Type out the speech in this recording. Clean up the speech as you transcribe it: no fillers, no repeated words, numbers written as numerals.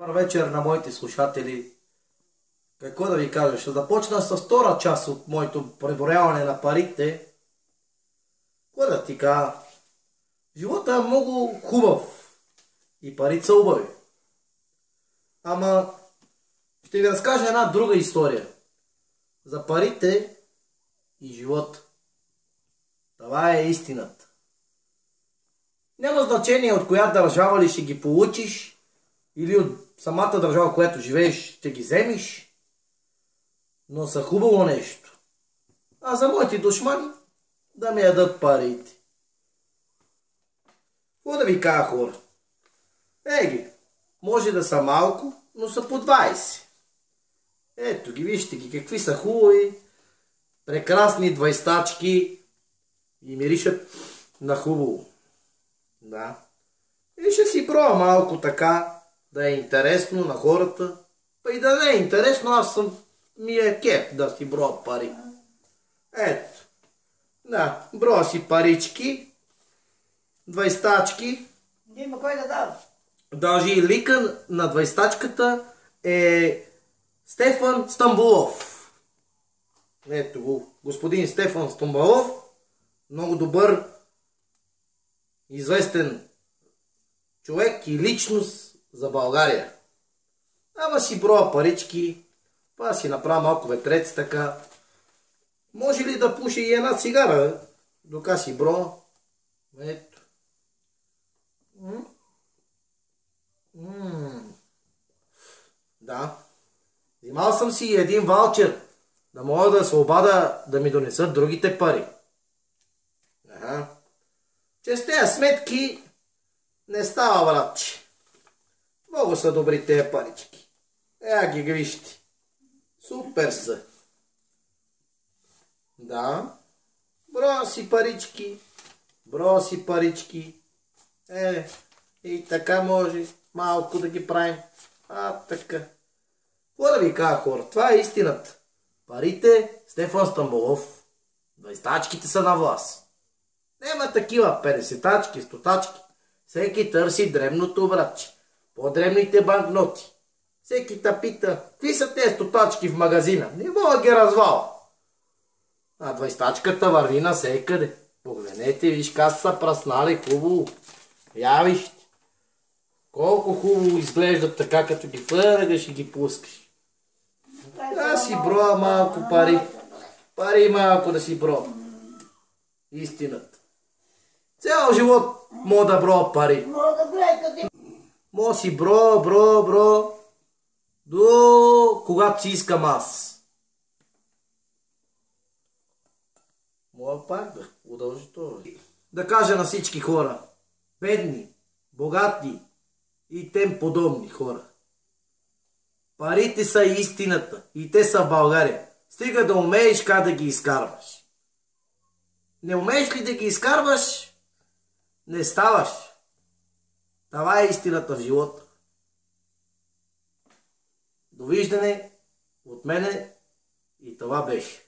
Добър вечер на моите слушатели. Какво да ви кажа? Ще започна с втора част от моето преброяване на парите. Какво да ти кажа? Животът е много хубав и парите са хубави. Ама ще ви разкажа една друга история. За парите и живота. Това е истината. Няма значение от коя държава ли ще ги получиш или от самата държава, в която живееш, ще ги вземеш, но са хубаво нещо. А за моите душмани да ми ядат парите. Какво да ви кажа, хора? Ги, може да са малко, но са по 20. Ето ги, вижте ги, какви са хубави, прекрасни двайстачки и миришат на хубаво. Да. И ще си пробва малко така, да е интересно на хората. Па и да не е интересно, ми е кеф да си броя пари. Ето. Да, броя си парички, двайстачки. Има кой да дава. Даже и лика на двайстачката е Стефан Стамболов. Ето го, господин Стефан Стамболов. Много добър, известен човек и личност за България. Ама си броя парички, па си направя малко ветрец така. Може ли да пуши и една цигара, дока си броя? Ето. Да. Взимал съм си един ваучер, да мога да се обада да ми донесат другите пари. Че с тези сметки не става, братче. Много са добри тези парички. Ги вижте. Супер са. Да. Броя си парички. Броя си парички. И така може малко да ги правим. Така. Какво да ви кажа, хора? Това е истината. Парите, Стефан Стамболов. Двайстачките са на власт. Нема такива 50-тачки, 100-тачки. Всеки търси дребното, братче. По-дребните банкноти. Всеки та пита, какви са тези 100-тачки в магазина? Не мога да ги разваля. А двайстачката върви навсекъде. Погледнете, виж как са праснали хубаво. Я вижте. Колко хубаво изглеждат така, като ги фъргаш и ги пускаш. Да си броя малко пари. Пари малко да си броя. Истината. Цял живот мога да броя пари. Мога си броя, до когато си искам аз. Мога пак да удължи това. Да кажа на всички хора, бедни, богати и тем подобни хора. Парите са истината и те са в България. Стига да умееш как да ги изкарваш. Не умееш ли да ги изкарваш, не ставаш. Това е истината в живота. Довиждане от мене и това беше.